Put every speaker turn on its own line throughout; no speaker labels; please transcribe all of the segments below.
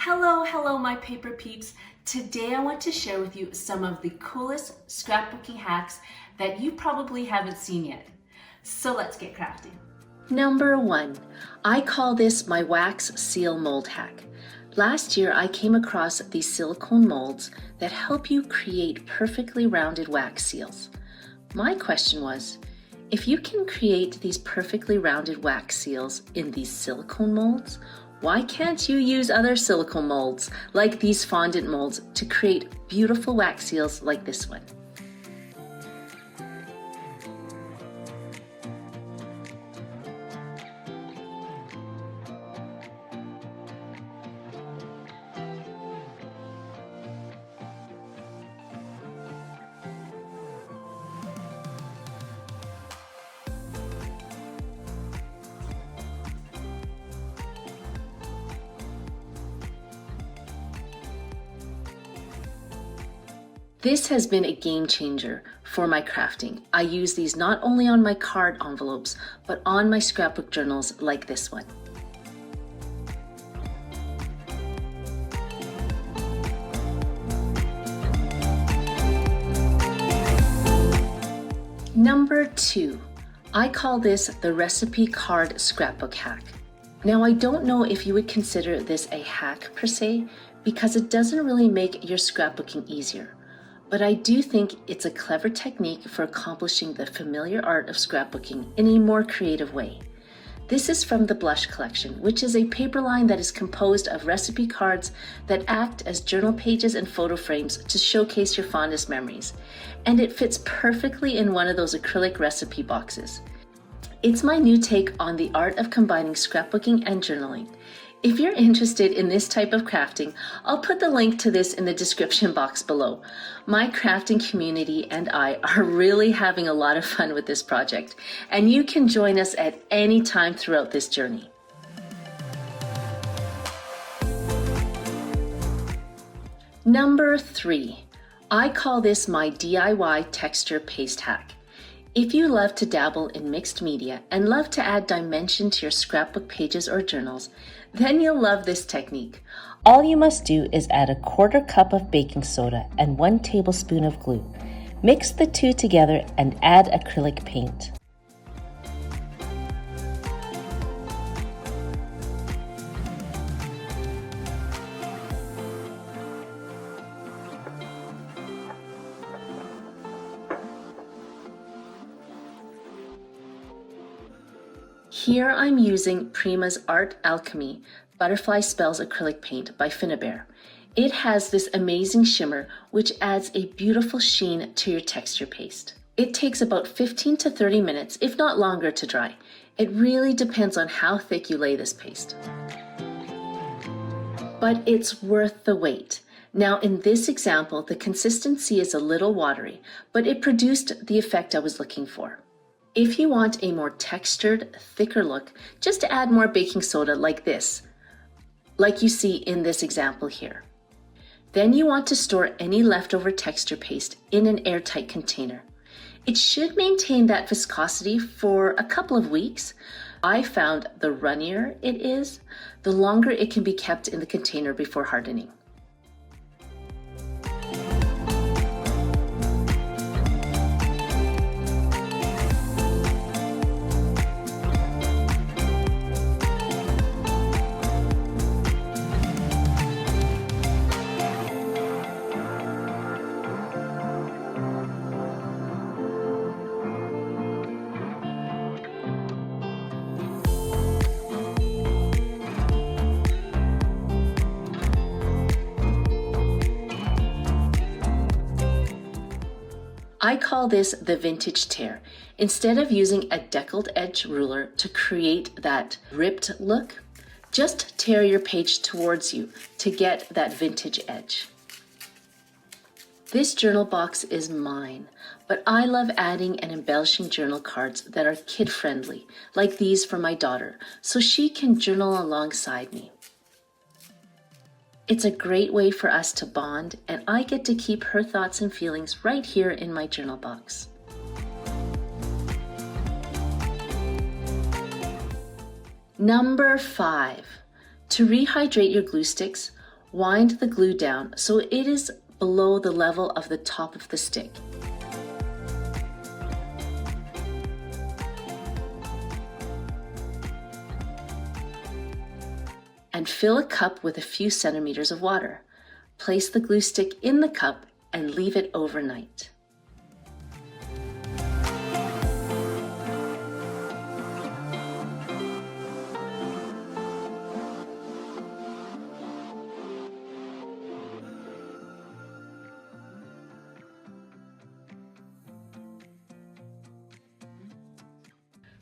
Hello my paper peeps. Today I want to share with you some of the coolest scrapbooking hacks that you probably haven't seen yet. So let's get crafty.
Number 1, I call this my wax seal mold hack. Last year I came across these silicone molds that help you create perfectly rounded wax seals. My question was, if you can create these perfectly rounded wax seals in these silicone molds, why can't you use other silicone molds like these fondant molds to create beautiful wax seals like this one? This has been a game changer for my crafting. I use these not only on my card envelopes, but on my scrapbook journals like this one. Number 2, I call this the recipe card scrapbook hack. Now I don't know if you would consider this a hack per se, because it doesn't really make your scrapbooking easier. But I do think it's a clever technique for accomplishing the familiar art of scrapbooking in a more creative way. This is from the Blush collection, which is a paper line that is composed of recipe cards that act as journal pages and photo frames to showcase your fondest memories. And it fits perfectly in one of those acrylic recipe boxes. It's my new take on the art of combining scrapbooking and journaling. If you're interested in this type of crafting, I'll put the link to this in the description box below. My crafting community and I are really having a lot of fun with this project, and you can join us at any time throughout this journey. Number 3, I call this my DIY texture paste hack. If you love to dabble in mixed media and love to add dimension to your scrapbook pages or journals, then you'll love this technique. All you must do is add a 1/4 cup of baking soda and 1 tablespoon of glue. Mix the two together and add acrylic paint. Here I'm using Prima's Art Alchemy Butterfly Spells Acrylic Paint by Finnabair. It has this amazing shimmer which adds a beautiful sheen to your texture paste. It takes about 15 to 30 minutes, if not longer, to dry. It really depends on how thick you lay this paste. But it's worth the wait. Now in this example, the consistency is a little watery, but it produced the effect I was looking for. If you want a more textured, thicker look, just add more baking soda like this, like you see in this example here. Then you want to store any leftover texture paste in an airtight container. It should maintain that viscosity for a couple of weeks. I found the runnier it is, the longer it can be kept in the container before hardening. I call this the vintage tear. Instead of using a deckled edge ruler to create that ripped look, just tear your page towards you to get that vintage edge. This journal box is mine, but I love adding and embellishing journal cards that are kid-friendly, like these for my daughter, so she can journal alongside me. It's a great way for us to bond, and I get to keep her thoughts and feelings right here in my journal box. Number 5, to rehydrate your glue sticks, Wind the glue down so it is below the level of the top of the stick. And fill a cup with a few centimeters of water. Place the glue stick in the cup and leave it overnight.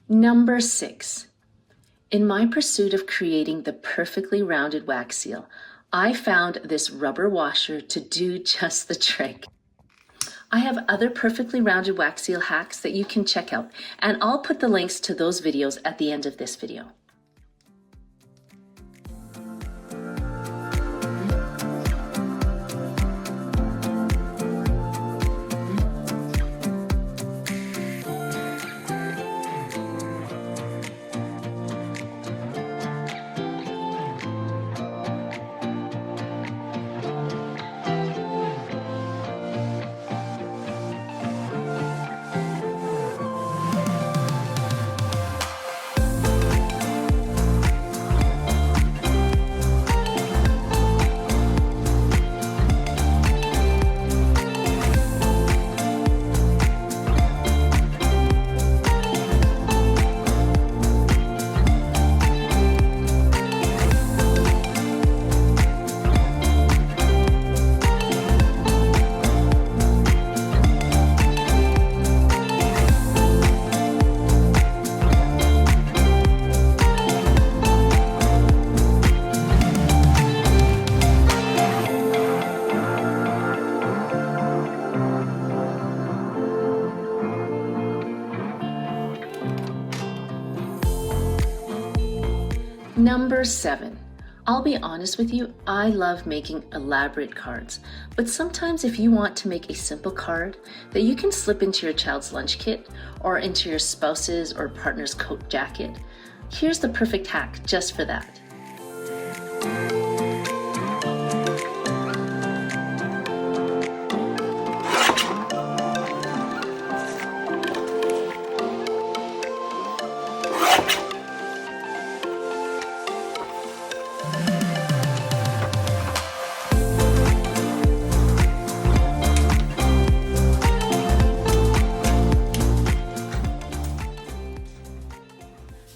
Number 6. In my pursuit of creating the perfectly rounded wax seal, I found this rubber washer to do just the trick. I have other perfectly rounded wax seal hacks that you can check out, and I'll put the links to those videos at the end of this video. Number 7. I'll be honest with you, I love making elaborate cards, but sometimes if you want to make a simple card that you can slip into your child's lunch kit or into your spouse's or partner's coat jacket, here's the perfect hack just for that.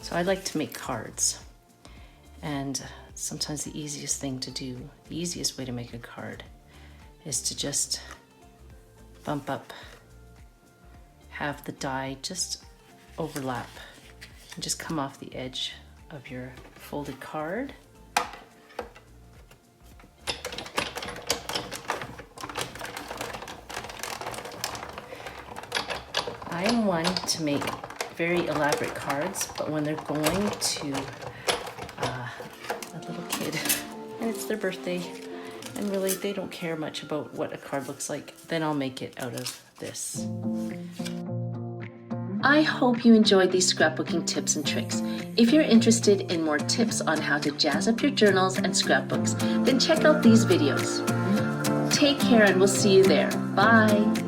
So I like to make cards, and sometimes the easiest thing to do, the easiest way to make a card is to just bump up, have the die just overlap and just come off the edge of your folded card. I am one to make very elaborate cards, but when they're going to a little kid and it's their birthday and really they don't care much about what a card looks like, then I'll make it out of this. I hope you enjoyed these scrapbooking tips and tricks. If you're interested in more tips on how to jazz up your journals and scrapbooks, then check out these videos. Take care and we'll see you there. Bye.